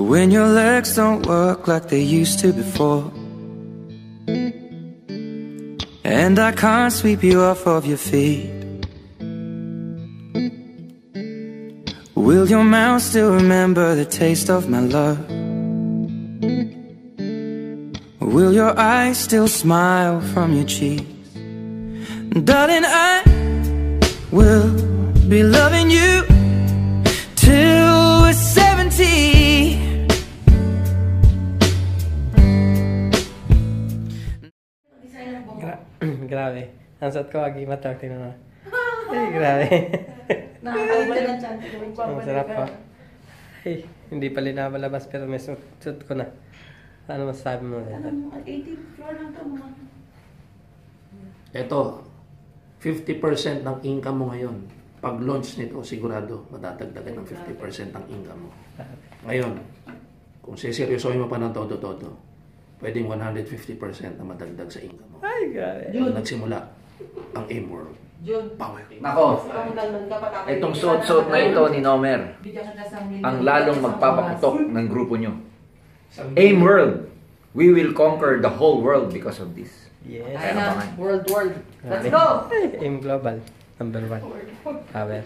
when your legs don't work like they used to before, and I can't sweep you off of your feet. Will your mouth still remember the taste of my love? Will your eyes still smile from your cheeks? Darling, I will be loving you till we're 70. Grabe. Ang sat ko, agi matang tinanong. Ay, grabe. Nakakalimutan ng chant. Ang sarap ko. Ay, hindi pa linabalabas pero may suit ko na. Ano masasabi mo? 18th floor lang ito mga. Ito, 50% ng income mo ngayon. Pag launch nito, sigurado madadagdagan ng 50% ng income mo. Ngayon, kung siseryosohin mo pa ng todo-todo, pwedeng 150% na madagdag sa income mo. Ay, grabe. Kung nagsimula ang AIM World. Power. Nako, itong suot-suot na ito ni Nomer ang lalong magpapaputok ng grupo nyo. AIM World, we will conquer the whole world because of this. Yes. World. Let's go! AIM Global, #1. Power.